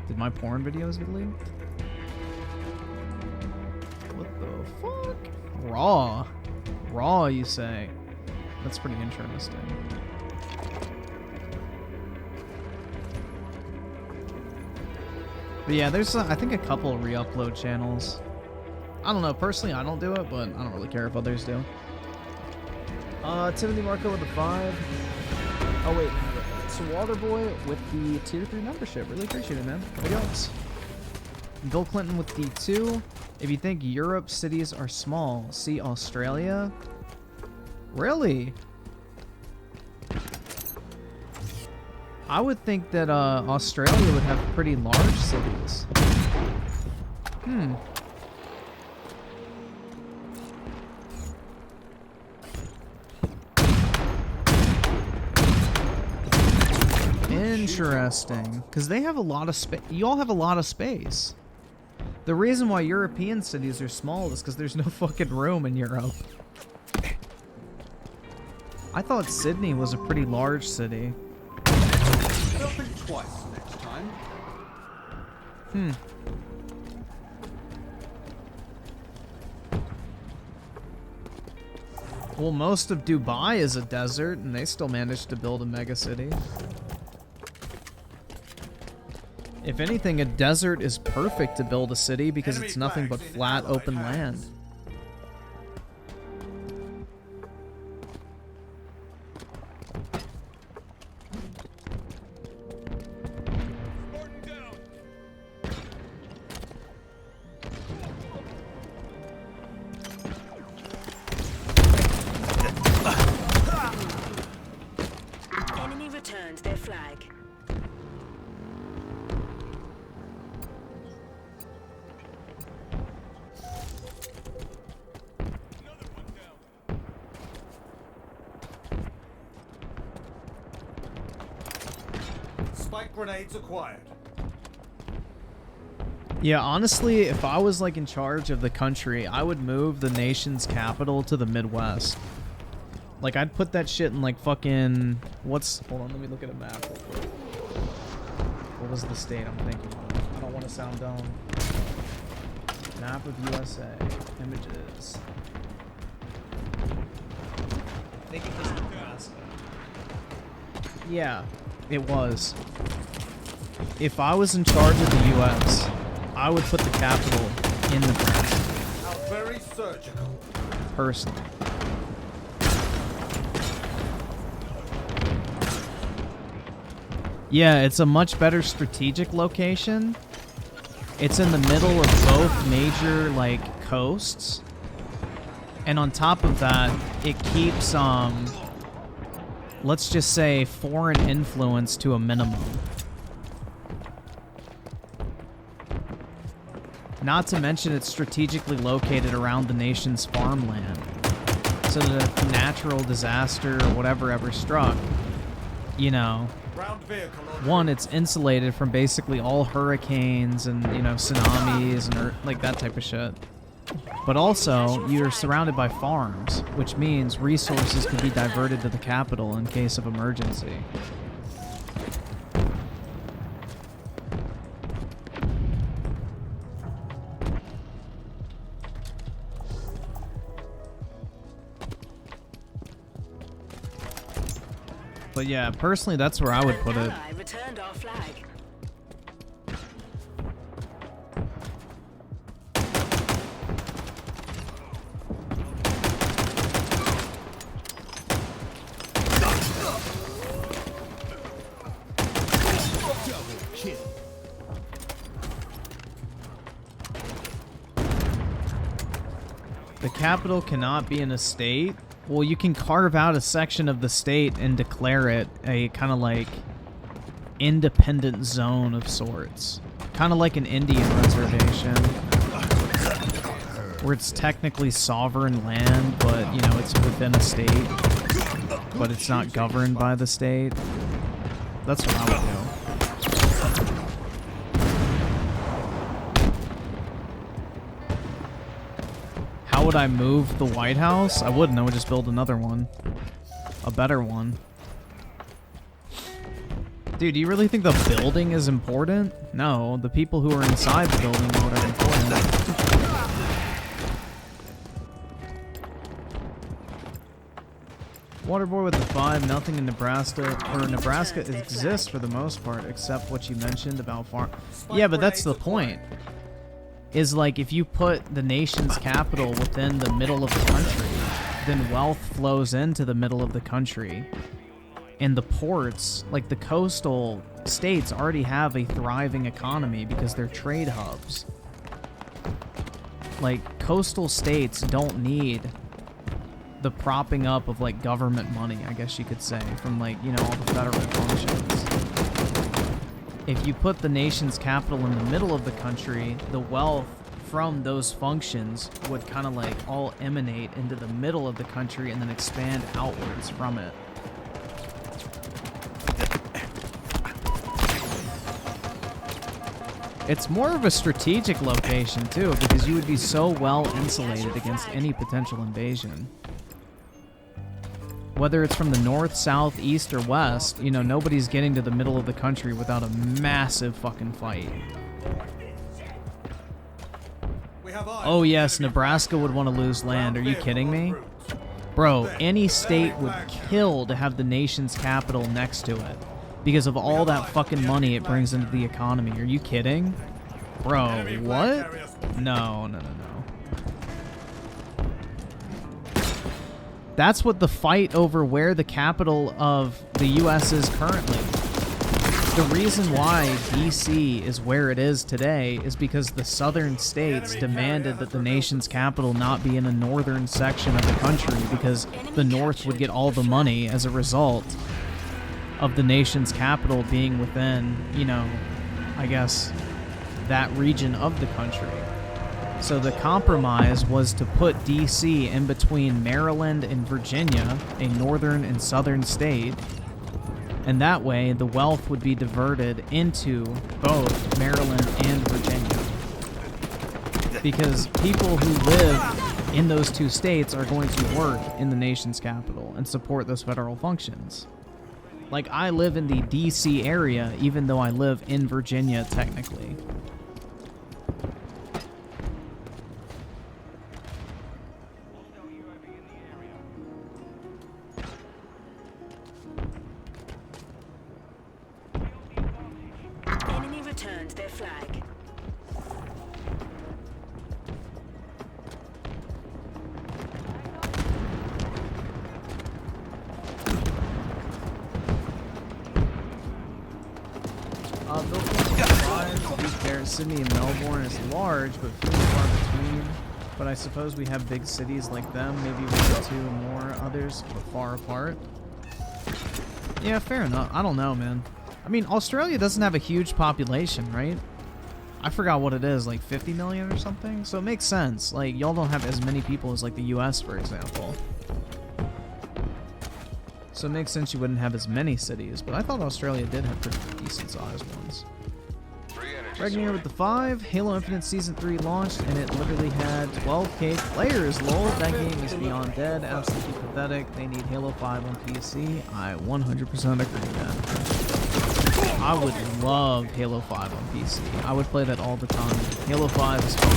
Did my porn videos get leaked? What the fuck? Raw. Raw, you say? That's pretty interesting. But yeah, there's, I think, a couple of re-upload channels. I don't know. Personally, I don't do it, but I don't really care if others do. Timothy Marco with the 5. Oh, wait. It's Waterboy with the tier 3 membership. Really appreciate it, man. Big ups. Bill Clinton with the 2. If you think Europe cities are small, see Australia. Really? I would think that Australia would have pretty large cities. Hmm. Interesting. Because they have a lot of space. You all have a lot of space. The reason why European cities are small is because there's no fucking room in Europe. I thought Sydney was a pretty large city. They'll think twice next time. Hmm. Well, most of Dubai is a desert, and they still managed to build a mega city. If anything, a desert is perfect to build a city because it's nothing but flat, open land. Enemy returns their flag. Spike grenades acquired. Yeah, honestly, if I was like in charge of the country, I would move the nation's capital to the Midwest. Like, I'd put that shit in like fucking... Hold on, let me look at a map real quick. What was the state I'm thinking of? I don't want to sound dumb. Map of USA. Images. I think it was Nebraska. Yeah, it was. If I was in charge of the US, I would put the capital in Nebraska. How very surgical. Personally. Yeah, it's a much better strategic location. It's in the middle of both major, like, coasts. And on top of that, it keeps, let's just say, foreign influence to a minimum. Not to mention it's strategically located around the nation's farmland. So that if a natural disaster or whatever ever struck, you know, one, it's insulated from basically all hurricanes and, you know, tsunamis and like that type of shit. But also, you're surrounded by farms, which means resources can be diverted to the capital in case of emergency. But yeah, personally, that's where I would put it. Returned our flag. The capital cannot be in a state. Well, you can carve out a section of the state and declare it a kind of like independent zone of sorts. Kind of like an Indian reservation. Where it's technically sovereign land, but, you know, it's within a state. But it's not governed by the state. That's what I would do. How would I move the White House? I wouldn't. I would just build another one. A better one. Dude, do you really think the building is important? No, the people who are inside the building are what are important. Waterboy with the 5, nothing in Nebraska, or Nebraska exists for the most part, except what you mentioned about farm. Yeah, but that's the point. Is like, if you put the nation's capital within the middle of the country, then wealth flows into the middle of the country. And the ports, like the coastal states, already have a thriving economy because they're trade hubs. Like, coastal states don't need the propping up of, like, government money, I guess you could say, from, like, you know, all the federal functions. If you put the nation's capital in the middle of the country, the wealth from those functions would kind of, like, all emanate into the middle of the country and then expand outwards from it. It's more of a strategic location, too, because you would be so well insulated against any potential invasion. Whether it's from the north, south, east, or west, you know, nobody's getting to the middle of the country without a massive fucking fight. Oh yes, Nebraska would want to lose land. Are you kidding me? Bro, any state would kill to have the nation's capital next to it because of all that fucking money it brings into the economy. Are you kidding? Bro, what? No, no, no, no. That's what the fight over where the capital of the U.S. is currently. The reason why D.C. is where it is today is because the southern states demanded that the nation's capital not be in a northern section of the country because the north would get all the money as a result of the nation's capital being within, you know, I guess, that region of the country. So the compromise was to put D.C. in between Maryland and Virginia, a northern and southern state, and that way the wealth would be diverted into both Maryland and Virginia. Because people who live in those two states are going to work in the nation's capital and support those federal functions. Like, I live in the D.C. area, even though I live in Virginia, technically. Enemy returned their flag. Bill Clinton, to be fair, Sydney and Melbourne is large, but few and far between. But I suppose we have big cities like them, maybe one or two more others, but far apart. Yeah, fair enough. I don't know, man. I mean, Australia doesn't have a huge population, right? I forgot what it is, like 50 million or something? So it makes sense. Like, y'all don't have as many people as, like, the US, for example. So it makes sense you wouldn't have as many cities, but I thought Australia did have pretty decent sized ones. Regnier with the 5. Halo Infinite Season 3 launched, and it literally had 12k players, lol. That game is beyond dead. Absolutely pathetic. They need Halo 5 on PC. I 100% agree, man. I would love Halo 5 on PC. I would play that all the time. Halo 5 is fun.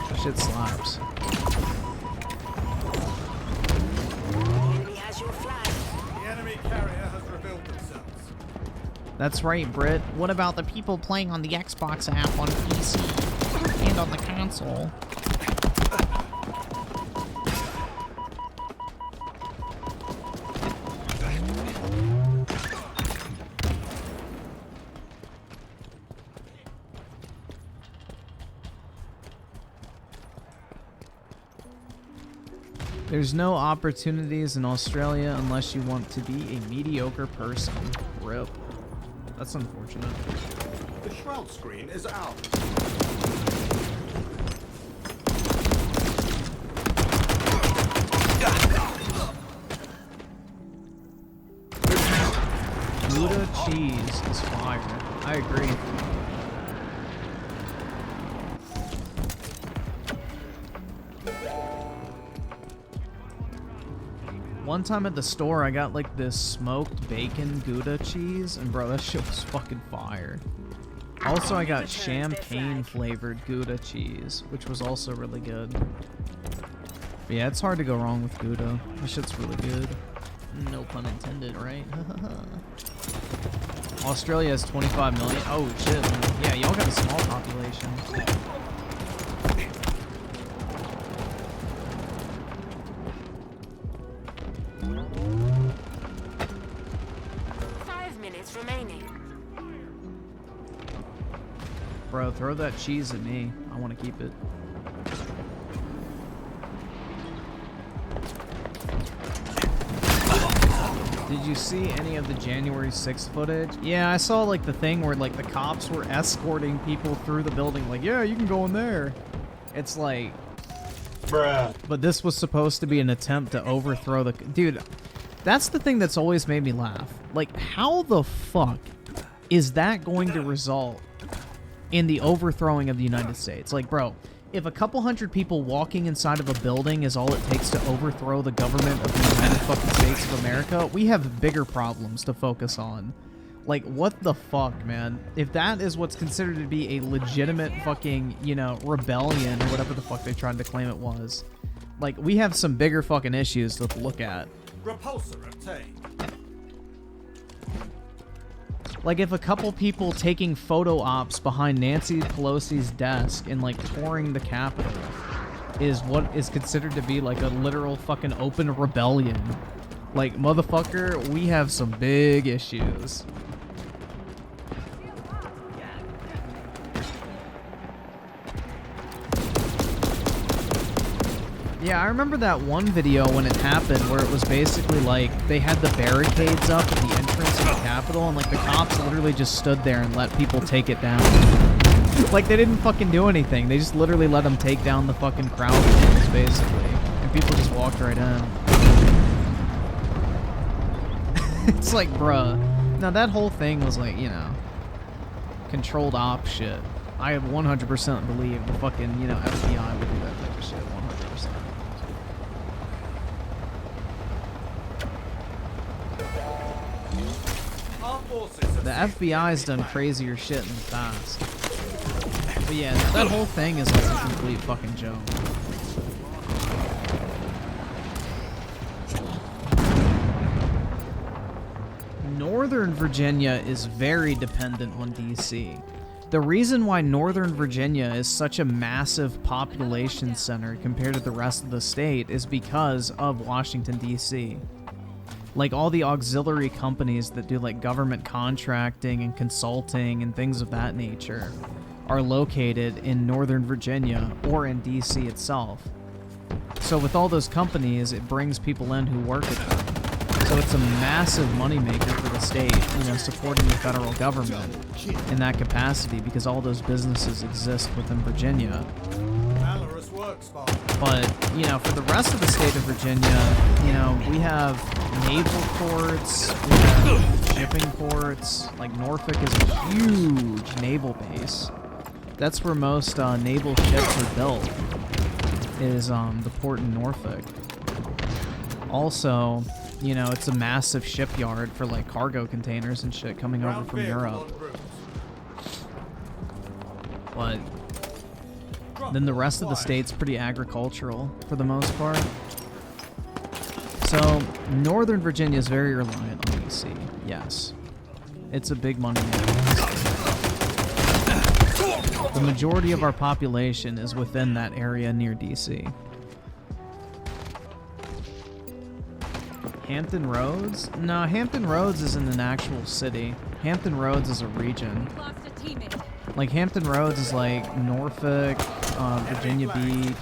That shit slaps. Enemy has your flag. The enemy carrier has revealed themselves. That's right, Britt. What about the people playing on the Xbox app on PC and on the console? There's no opportunities in Australia unless you want to be a mediocre person. RIP. That's unfortunate. The shroud screen is out. Gouda cheese is fire. I agree. one time at the store, I got like this smoked bacon Gouda cheese, and bro, that shit was fucking fire. Also, I got champagne flavored Gouda cheese, which was also really good. But yeah, it's hard to go wrong with Gouda. This shit's really good. No pun intended, right? Australia has 25 million. Oh shit, man. Yeah, y'all got a small population. 5 minutes remaining. Bro, throw that cheese at me. I want to keep it. Did you see any of the January 6th footage? Yeah, I saw like the thing where like the cops were escorting people through the building. Like, yeah, you can go in there. It's like, bruh. But this was supposed to be an attempt to overthrow the... Dude, that's the thing that's always made me laugh. Like, how the fuck is that going to result in the overthrowing of the United States? Like, bro, if a couple hundred people walking inside of a building is all it takes to overthrow the government of the United fucking States of America, we have bigger problems to focus on. Like, what the fuck, man? If that is what's considered to be a legitimate fucking, you know, rebellion or whatever the fuck they tried to claim it was, like, we have some bigger fucking issues to look at. Repulsor obtained. Like, if a couple people taking photo ops behind Nancy Pelosi's desk and, like, touring the Capitol is what is considered to be, like, a literal fucking open rebellion. Like, motherfucker, we have some big issues. Yeah, I remember that one video when it happened where it was basically like they had the barricades up at the entrance of the Capitol and like the cops literally just stood there and let people take it down. Like they didn't fucking do anything. They just literally let them take down the fucking crowd things, basically. And people just walked right in. It's like, bruh. Now that whole thing was like, you know, controlled op shit. I 100% believe the fucking, you know, FBI would do that type of shit. 100%. The FBI's done crazier shit in the past. But yeah, that whole thing is like a complete fucking joke. Northern Virginia is very dependent on DC. The reason why Northern Virginia is such a massive population center compared to the rest of the state is because of Washington, D.C. Like, all the auxiliary companies that do, like, government contracting and consulting and things of that nature are located in Northern Virginia or in D.C. itself. So with all those companies, it brings people in who work at them. So it's a massive moneymaker for the state, you know, supporting the federal government in that capacity because all those businesses exist within Virginia. But, you know, for the rest of the state of Virginia, you know, we have naval ports, we have shipping ports. Like, Norfolk is a huge naval base. That's where most naval ships are built, is the port in Norfolk. Also, you know, it's a massive shipyard for, like, cargo containers and shit coming over from Europe. But then the rest of the state's pretty agricultural for the most part. So, Northern Virginia is very reliant on DC, yes. It's a big money maker. The majority of our population is within that area near DC. Hampton Roads? No, Hampton Roads isn't an actual city. Hampton Roads is a region. Like, Hampton Roads is like Norfolk, Virginia Beach,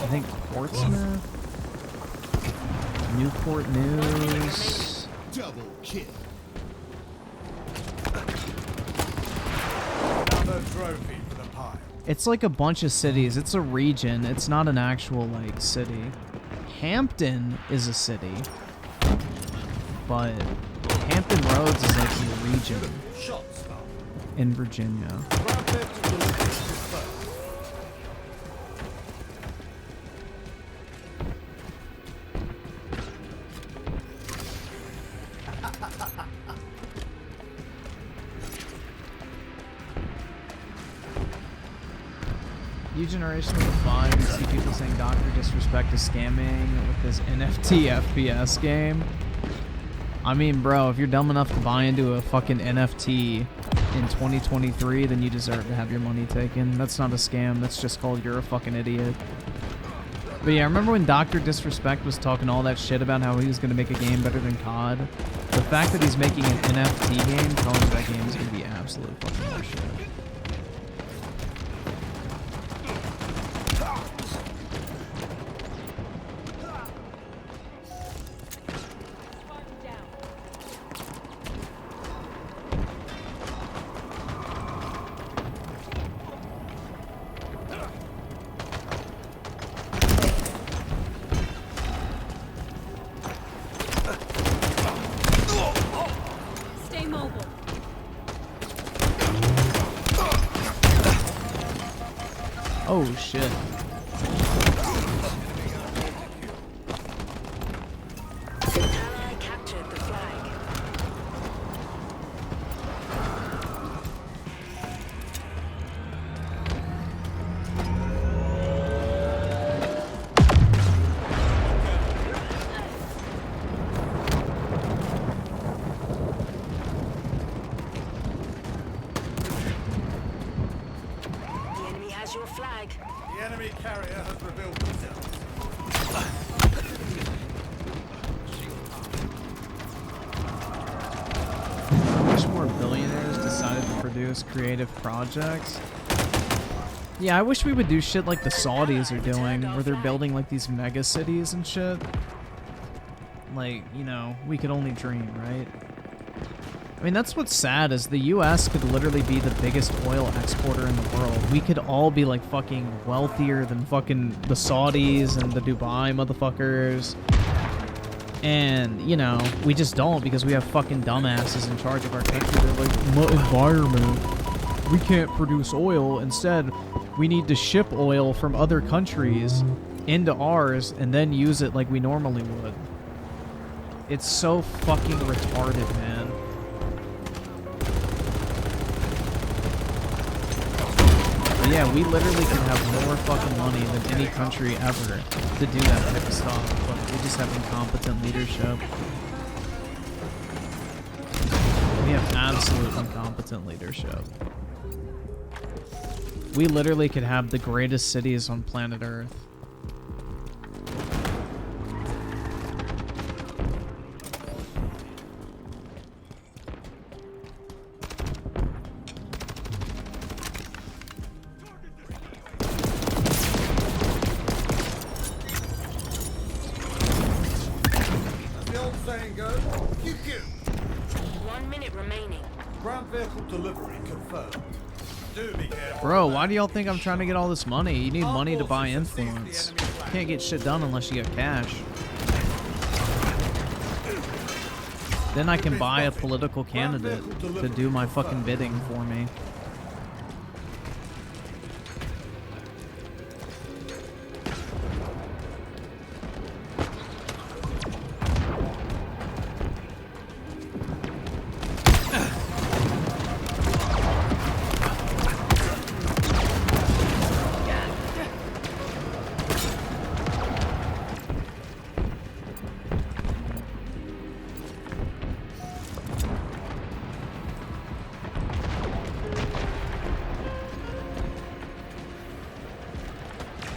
I think Portsmouth, Newport News. Double kill. Another trophy for the pile. It's like a bunch of cities. It's a region. It's not an actual, like, city. Hampton is a city, but Hampton Roads is like a region in Virginia. New generation of the 5, you see people saying Dr. Disrespect is scamming with his NFT FPS game. I mean, bro, if you're dumb enough to buy into a fucking NFT in 2023, then you deserve to have your money taken. That's not a scam. That's just called you're a fucking idiot. But yeah, I remember when Dr. Disrespect was talking all that shit about how he was going to make a game better than COD. The fact that he's making an NFT game tells me that game is going to be absolute fucking horseshit. Stay mobile. Oh shit. Ally captured the flag. The enemy has your flag. The enemy carrier has revealed themselves. I wish more billionaires decided to produce creative projects. Yeah, I wish we would do shit like the Saudis are doing, where they're building like these mega cities and shit. Like, you know, we could only dream, right? I mean, that's what's sad, is the US could literally be the biggest oil exporter in the world. We could all be like fucking wealthier than fucking the Saudis and the Dubai motherfuckers. And, you know, we just don't because we have fucking dumbasses in charge of our country. They're like, "My environment. We can't produce oil. Instead, we need to ship oil from other countries into ours and then use it like we normally would." It's so fucking retarded, man. But yeah, we literally could have more fucking money than any country ever to do that type of stuff, but we just have incompetent leadership. We have absolute incompetent leadership. We literally could have the greatest cities on planet Earth. As the old saying goes, pew pew. 1 minute remaining. Ground vehicle delivery confirmed. Do be careful. Bro, why do y'all think I'm trying to get all this money? You need money to buy influence. You can't get shit done unless you get cash. Then I can buy a political candidate to do my fucking bidding for me.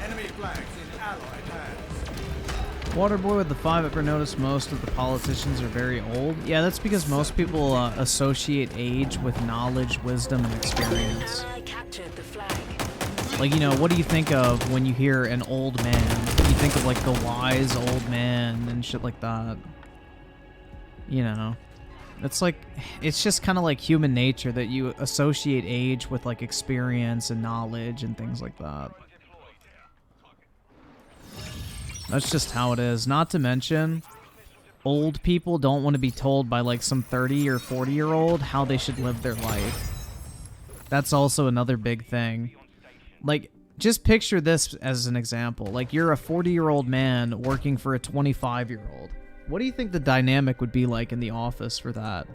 Enemy flags in Allied hands. Waterboy with the 5 ever noticed most of the politicians are very old. Yeah, that's because most people associate age with knowledge, wisdom, and experience. Ally captured the flag. Like, you know, what do you think of when you hear an old man? You think of, like, the wise old man and shit like that. You know. It's like, it's just kind of like human nature that you associate age with, like, experience and knowledge and things like that. That's just how it is. Not to mention, old people don't want to be told by, like, some 30 or 40-year-old how they should live their life. That's also another big thing. Like, just picture this as an example. Like, you're a 40-year-old man working for a 25-year-old. What do you think the dynamic would be like in the office for that?